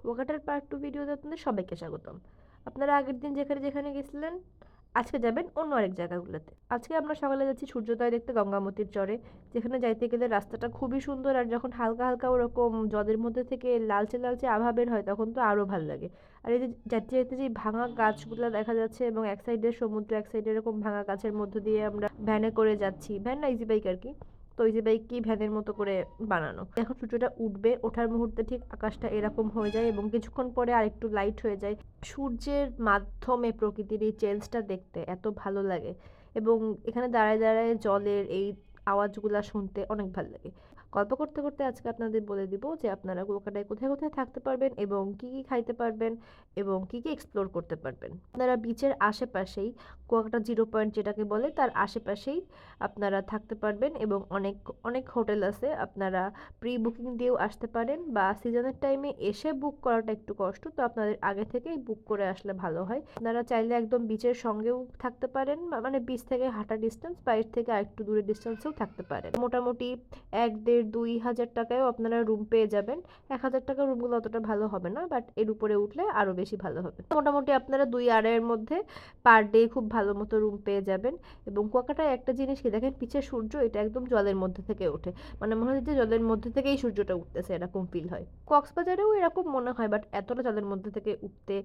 কুয়াকাটার part 2 ভিডিওতে আপনাদের সবাইকে স্বাগতম। আপনারা আগের দিন যেখানে যেখানে গেছিলেন, আজকে যাবেন অন্য আরেক জায়গাগুলোতে। আজকে আমরা সকালে যাচ্ছি সূর্যোদয় দেখতে গঙ্গামতির চরে, যেখানে যাইতে গেলে রাস্তাটা খুবই সুন্দর, আর যখন হালকা হালকা ওরকম জলের মধ্যে থেকে লালচে লালচে আভা বের হয় তখন তো আরও ভাল লাগে। আর এই যে যাইতে যাইতে যে ভাঙা গাছগুলো দেখা যাচ্ছে এবং এক সাইডে সমুদ্র, এক সাইডে এরকম ভাঙা গাছের মধ্য দিয়ে আমরা ভ্যানে করে যাচ্ছি, ভ্যান না ইজি বাইক আর কি। তো ইজি বাইক কি ভ্যানের মতো করে বানানো। এখন সূর্যটা উঠবে, ওঠার মুহূর্তে ঠিক আকাশটা এরকম হয়ে যায় এবং কিছুক্ষণ পরে আরেকটু লাইট হয়ে যায়। সূর্যের মাধ্যমে প্রকৃতির এই চেঞ্জটা দেখতে এত ভালো লাগে এবং এখানে দাঁড়ায় দাঁড়ায় জলের এই আওয়াজগুলা শুনতে অনেক ভালো লাগে। গল্প করতে করতে আজকে আপনাদের বলে দিব যে আপনারা কুয়াকাটায় কোথায় কোথায় থাকতে পারবেন এবং কি কি খাইতে পারবেন এবং কি কি এক্সপ্লোর করতে পারবেন। আপনারা বিচের আশেপাশেই, কুয়াকাটা জিরো পয়েন্ট যেটাকে বলে তার আশেপাশেই আপনারা থাকতে পারবেন এবং অনেক অনেক হোটেল আছে। আপনারা প্রি বুকিং দিয়েও আসতে পারেন বা সিজনের টাইমে এসে বুক করাটা একটু কষ্ট, তো আপনাদের আগে থেকেই বুক করে আসলে ভালো হয়। আপনারা চাইলে একদম বিচের সঙ্গেও থাকতে পারেন, মানে বিচ থেকে হাঁটা ডিস্টেন্স বা এর থেকে আরেকটু দূরে ডিস্টেন্সেও থাকতে পারেন। মোটামুটি 1-1.5-2 হাজার টাকায়ও আপনারা রুম পেয়ে যাবেন। 1,000 টাকা রুমগুলো অতটা ভালো হবে না, বাট এর উপরে উঠলে আরও বেশি ভালো হবে। মোটামুটি আপনারা 2-2.5-এর মধ্যে পার ডে খুব ভালো মতো রুম পেয়ে যাবেন। এবং কুয়াকাটায় একটা জিনিস কি দেখেন, পিছের সূর্য এটা একদম জলের মধ্যে থেকে ওঠে, মানে মনে হয় যে জলের মধ্যে থেকেই সূর্যটা উঠতেছে, এরকম ফিল হয়। কক্সবাজারেও এরকম মনে হয়, বাট এতটা জলের মধ্যে থেকে উঠতে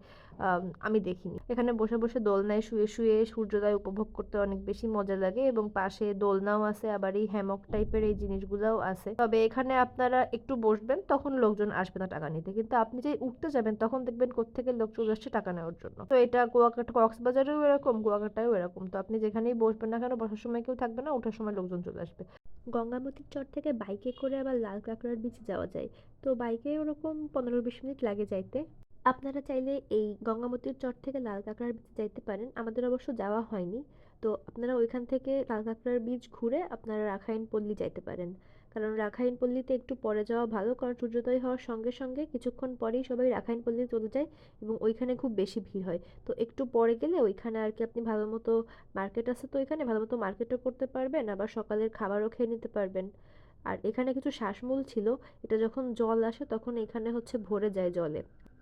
আমি দেখিনি। এখানে বসে বসে দোলনায় শুয়ে শুয়ে সূর্যোদয় উপভোগ করতে অনেক বেশি মজা লাগে এবং পাশে দোলনাও আছে, আবার এই হ্যামক টাইপের এই জিনিসগুলোও আছে। তবে এখানে আপনারা একটু বসবেন, তখন লোকজন আসবে না টাকা নিতে, কিন্তু আপনি যে উঠতে যাবেন তখন দেখবেন কোত্থেকে লোক চলে আসছে টাকা নেওয়ার জন্য। তো এটা কুয়াকাটা কক্সবাজারেও এরকম, কুয়াকাটায়ও এরকম। তো আপনি যেখানেই বসবেন না কেন, বসার সময় কেউ থাকবে না, ওঠার সময় লোকজন চলে আসবে। গঙ্গামতির চর থেকে বাইকে করে আবার লাল কাঁকড়ার বিচে যাওয়া যায়। তো বাইকে ওরকম 15-20 মিনিট লাগে যাইতে। আপনারা চাইলে এই গঙ্গামতির চর থেকে লাল কাঁকড়ার বিচে যাইতে পারেন, আমাদের অবশ্য যাওয়া হয়নি। তো আপনারা ওইখান থেকে লাল কাঁকড়ার বিচ ঘুরে আপনারা রাখাইন পল্লী যাইতে পারেন, কারণ রাখাইন পল্লীতে একটু পরে যাওয়া ভালো, কারণ সূর্যোদয় হওয়ার সঙ্গে সঙ্গে কিছুক্ষণ পরেই সবাই রাখাইন পল্লী চলে যায় এবং ওইখানে খুব বেশি ভিড় হয়। তো একটু পরে গেলে ওইখানে আর কি আপনি ভালো মতো, মার্কেট আছে তো এখানে ভালো মতো মার্কেটও করতে পারবেন, আবার সকালের খাবারও খেয়ে নিতে পারবেন। আর এখানে কিছু শ্বাসমূল ছিল, এটা যখন জল আসে তখন এখানে হচ্ছে ভরে যায় জলে,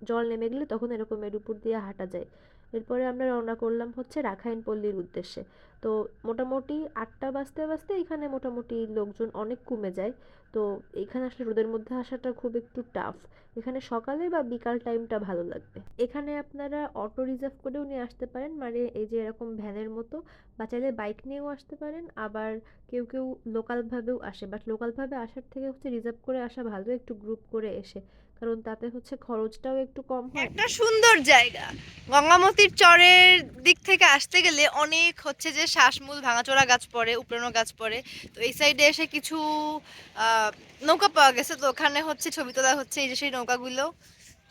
জল নেমে গেলে তখন এরকম এর উপর দিয়ে হাঁটা যায়। এরপরে আমরা রওনা করলাম হচ্ছে রাখাইন পল্লীর উদ্দেশ্যে। তো মোটামুটি 8টা বাজতে বাজতে এখানে মোটামুটি লোকজন অনেক কমে যায়। তো এখানে আসলে রোদের মধ্যে আসাটা খুব একটু টাফ। এখানে সকালে বা বিকাল টাইমটা ভালো লাগবে। এখানে আপনারা অটো রিজার্ভ করেও নিয়ে আসতে পারেন, মানে এই যে এরকম ভ্যানের মতো, বা চাইলে বাইক নিয়েও আসতে পারেন। আবার কেউ কেউ লোকালভাবেও আসে, বাট লোকালভাবে আসার থেকে হচ্ছে রিজার্ভ করে আসা ভালো, একটু গ্রুপ করে এসে, কারণ তাতে হচ্ছে খরচটাও একটু কম হয়। একটা সুন্দর জায়গা। গঙ্গামতির চরের দিক থেকে আসতে গেলে অনেক হচ্ছে যে শ্বাসমূল ভাঙাচোরা গাছ পড়ে, উপড়ানো গাছ পড়ে। তো এই সাইডে এসে কিছু নৌকা পাওয়া গেছে, তো ওখানে হচ্ছে ছবি তোলা হচ্ছে, এই যে সেই নৌকাগুলো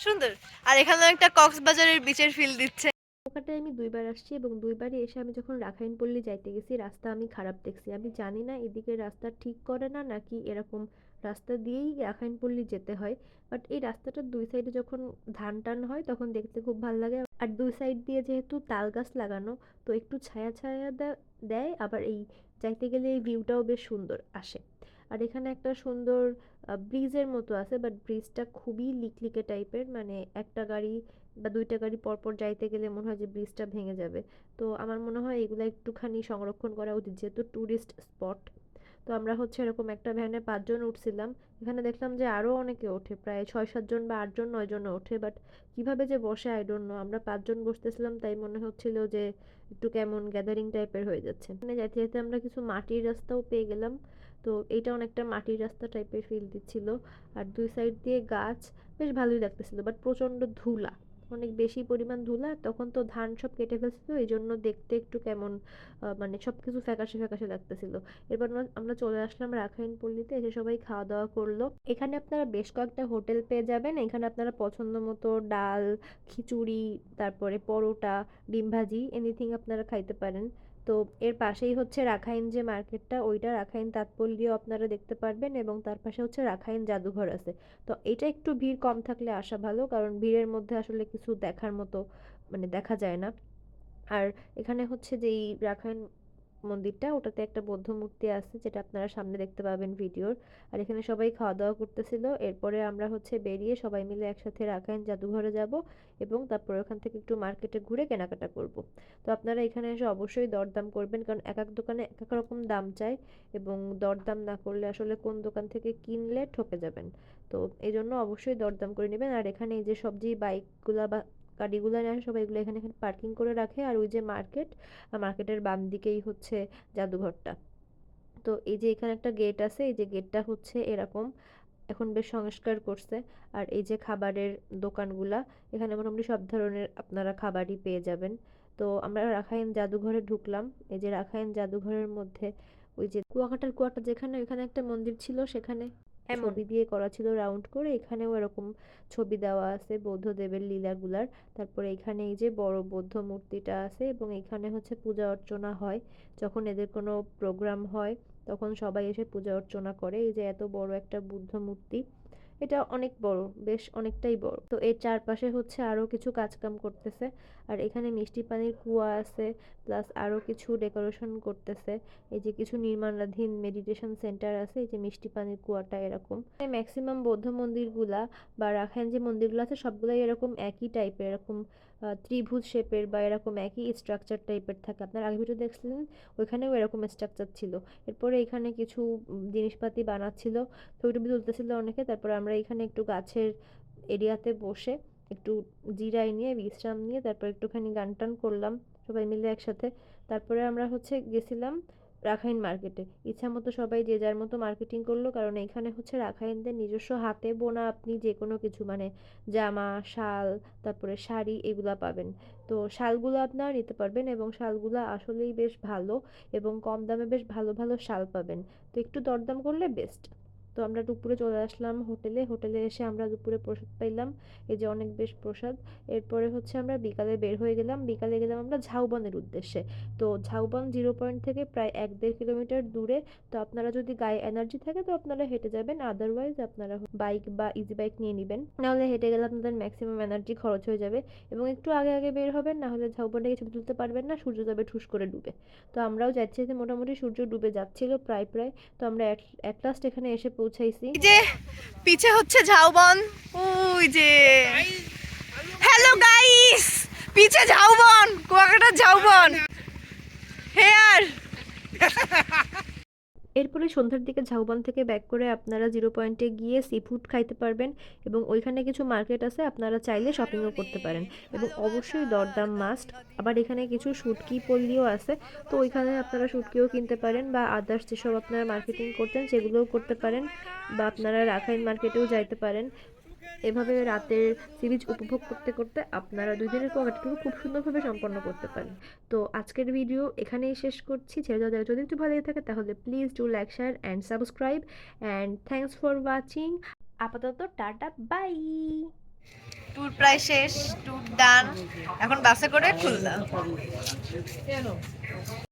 সুন্দর। আর এখানে একটা কক্সবাজারের বিচের ফিল দিচ্ছে। কুয়াকাটায় আমি 2বার আসছি এবং 2বারই এসে আমি যখন রাখাইন পল্লী যাইতে গেছি রাস্তা আমি খারাপ দেখছি। আমি জানি না এদিকে রাস্তা ঠিক করে না নাকি এরকম রাস্তা দিয়েই রাখাইন পল্লী যেতে হয়, বাট এই রাস্তাটার 2 সাইডে যখন ধান টান হয় তখন দেখতে খুব ভালো লাগে। আর 2 সাইড দিয়ে যেহেতু তাল গাছ লাগানো, তো একটু ছায়া ছায়া দেয়, আবার এই যাইতে গেলে এই ভিউটাও বেশ সুন্দর আসে। আর এখানে একটা সুন্দর ব্রিজের মতো আছে, বাট ব্রিজটা খুবই লিকলিকে টাইপের, মানে একটা গাড়ি বা 2টা গাড়ি পরপর যাইতে গেলে মনে হয় যে ব্রিজটা ভেঙে যাবে। তো আমার মনে হয় এগুলো একটুখানি সংরক্ষণ করা উচিত, যেহেতু ট্যুরিস্ট স্পট। তো আমরা হচ্ছে এরকম একটা ভ্যানে 5 জন উঠছিলাম। এখানে দেখলাম যে আরও অনেকে ওঠে, প্রায় 6-7 জন বা 8-9 জনও ওঠে, বাট কিভাবে যে বসে আই ডোন্ট নো। আমরা 5 জন বসতেছিলাম, তাই মনে হচ্ছিল যে একটু কেমন গ্যাদারিং টাইপের হয়ে যাচ্ছে। মানে যাইতে যেতে আমরা কিছু মাটির রাস্তাও পেয়ে গেলাম। তো এইটা অনেকটা মাটির রাস্তা টাইপের ফিল দিচ্ছিল। আর 2 সাইড দিয়ে গাছ, বেশ ভালোই লাগতেছিল, বাট প্রচণ্ড ধুলা, অনেক বেশি পরিমাণ ধুলা। তখন তো ধান সব কেটে ফেলছিল, এই জন্য দেখতে একটু কেমন মানে সব কিছু ফ্যাকাশে ফ্যাকাশে লাগতেছিল। এরপর আমরা চলে আসলাম রাখাইন পল্লীতে, এসে সবাই খাওয়া দাওয়া করলো। এখানে আপনারা বেশ কয়েকটা হোটেল পেয়ে যাবেন, এখানে আপনারা পছন্দ মতো ডাল, খিচুড়ি, তারপরে পরোটা, ডিম ভাজি, এনিথিং আপনারা খাইতে পারেন। তো এর পাশেই হচ্ছে রাখাইন যে মার্কেটটা, ওইটা রাখাইন তাঁতপল্লীও আপনারা দেখতে পারবেন এবং তার পাশে হচ্ছে রাখাইন জাদুঘর আছে। তো এটা একটু ভিড় কম থাকলে আসা ভালো, কারণ ভিড়ের মধ্যে আসলে কিছু দেখার মতো মানে দেখা যায় না। আর এখানে হচ্ছে যেই রাখাইন মন্দিরটা, ওটাতে একটা বৌদ্ধ মূর্তি আছে যেটা আপনারা সামনে দেখতে পাবেন ভিডিওর। আর এখানে সবাই খাওয়া দাওয়া করতেছিল। এরপরে আমরা হচ্ছে বেরিয়ে সবাই মিলে একসাথে রাখাইন জাদুঘরে যাব এবং তারপর ওখান থেকে একটু মার্কেটে ঘুরে কেনাকাটা করব। তো আপনারা এখানে এসে অবশ্যই দরদাম করবেন, কারণ এক এক দোকানে এক এক রকম দাম চায় এবং দরদাম না করলে আসলে কোন দোকান থেকে কিনলে ঠকে যাবেন। তো এই জন্য অবশ্যই দরদাম করে নেবেন। আর এখানে এই যে সবজি বাইকগুলা বা গাড়িগুলো নিয়ে আসে সবাই, এগুলো এখানে এখানে পার্কিং করে রাখে। আর ওই যে মার্কেট, মার্কেটের বাম দিকেই হচ্ছে জাদুঘরটা। তো এই যে এখানে একটা গেট আছে, এই যে গেটটা হচ্ছে এরকম, এখন বেশ সংস্কার করছে। আর এই যে খাবারের দোকানগুলা, এখানে মোটামুটি সব ধরনের আপনারা খাবারই পেয়ে যাবেন। তো আমরা রাখাইন জাদুঘরে ঢুকলাম। এই যে রাখাইন জাদুঘরের মধ্যে ওই যে কুয়াকাটার কুয়াটা যেখানে, ওইখানে একটা মন্দির ছিল, সেখানে এমন ছবি দিয়ে করা ছিল রাউন্ড করে, এখানেও এরকম ছবি দেওয়া আছে বৌদ্ধদেবের লীলাগুলার। তারপরে এখানে এই যে বড় বৌদ্ধ মূর্তিটা আছে এবং এখানে হচ্ছে পূজা অর্চনা হয়। যখন এদের কোনো প্রোগ্রাম হয় তখন সবাই এসে পূজা অর্চনা করে। এই যে এত বড় একটা বুদ্ধ মূর্তি, এটা অনেক বড়, বেশ অনেকটাই বড়। তো এর চারপাশে হচ্ছে আরো কিছু কাজকাম করতেছে। আর এখানে মিষ্টি পানির কুয়া আছে, প্লাস আরো কিছু ডেকোরেশন করতেছে। এই যে কিছু নির্মাণাধীন মেডিটেশন সেন্টার আছে, এই যে মিষ্টি পানির কুয়াটা এরকম। ম্যাক্সিমাম বৌদ্ধ মন্দিরগুলা বা রাখাইন যে মন্দিরগুলো আছে সবগুলাই এরকম একই টাইপের, এরকম ত্রিভুজ শেপের বা এরকম একই স্ট্রাকচার টাইপের থাকে। আপনার আগে ভিডিও দেখছিলেন, ওইখানেও এরকম স্ট্রাকচার ছিল। এরপরে এখানে কিছু জিনিসপাতি বানাচ্ছিল, ছবি টবি তুলতেছিল অনেকে। তারপরে আমরা এখানে একটু গাছের এরিয়াতে বসে একটু জিরাই নিয়ে বিশ্রাম নিয়ে তারপর একটুখানি গান টান করলাম সবাই মিলে একসাথে। তারপরে আমরা হচ্ছে গেছিলাম রাখাইন মার্কেটে। ইচ্ছা মতো সবাই যে যার মতো মার্কেটিং করলো, কারণ এখানে হচ্ছে রাখাইনদের নিজস্ব হাতে বোনা আপনি যে কোনো কিছু মানে জামা, শাল, তারপরে শাড়ি এগুলা পাবেন। তো শালগুলো আপনারা নিতে পারবেন এবং শালগুলো আসলেই বেশ ভালো এবং কম দামে বেশ ভালো ভালো শাল পাবেন। তো একটু দরদাম করলে বেস্ট। তো আমরা দুপুরে চলে আসলাম হোটেলে। হোটেলে এসে আমরা দুপুরে প্রসাদ পাইলাম, এই যে অনেক বেশ প্রসাদ। এরপরে হচ্ছে আমরা বিকালে বের হয়ে গেলাম, বিকালে গেলাম আমরা ঝাউবনের উদ্দেশ্যে। তো ঝাউবন 0 পয়েন্ট থেকে প্রায় 1-1.5 কিলোমিটার দূরে। তো আপনারা যদি গায়ে এনার্জি থাকে তো আপনারা হেঁটে যাবেন, আদারওয়াইজ আপনারা বাইক বা ইজি বাইক নিয়ে নেবেন, নাহলে হেঁটে গেলে আপনাদের ম্যাক্সিমাম এনার্জি খরচ হয়ে যাবে। এবং একটু আগে আগে বের হবেন, না হলে ঝাউবনে ছবি তুলতে পারবেন না, সূর্য যাবে ঠুস করে ডুবে। তো আমরাও যাচ্ছি যে মোটামুটি সূর্য ডুবে যাচ্ছিল প্রায় প্রায়। তো আমরা অ্যাট লাস্ট এখানে এসে পৌঁছাইছি। এই যে পিছে হচ্ছে ঝাউবন, ওই যে হ্যালো গাইস, পিছে ঝাউবন, কুয়াকাটার ঝাউবন হেয়ার। এরপরে সন্ধ্যার দিকে ঝাউবন থেকে ব্যাক করে আপনারা 0 পয়েন্টে গিয়ে সি ফুড খাইতে পারবেন এবং ওইখানে কিছু মার্কেট আছে, আপনারা চাইলে শপিংও করতে পারেন এবং অবশ্যই দরদাম মাস্ট। আবার এখানে কিছু শুটকি পল্লীও আছে, তো ওইখানে আপনারা শুটকিও কিনতে পারেন বা আদার্স যেসব আপনারা মার্কেটিং করতেন সেগুলোও করতে পারেন, বা আপনারা রাখাইন মার্কেটেও যাইতে পারেন। এভাবে রাতের সি বিচ উপভোগ করতে করতে আপনারা 2 দিনের কুয়াকাটাটুকু খুব সুন্দরভাবে সম্পন্ন করতে পারেন। তো আজকের ভিডিও এখানেই শেষ করছি। ছেড়ে যাওয়া যদি একটু ভালো লেগে থাকে তাহলে please do like, share and subscribe and thanks for watching. আপাতত টাটা, বাই। ট্যুর প্রায় শেষ, ট্যুর ডান, এখন বাসে করে খুলনা।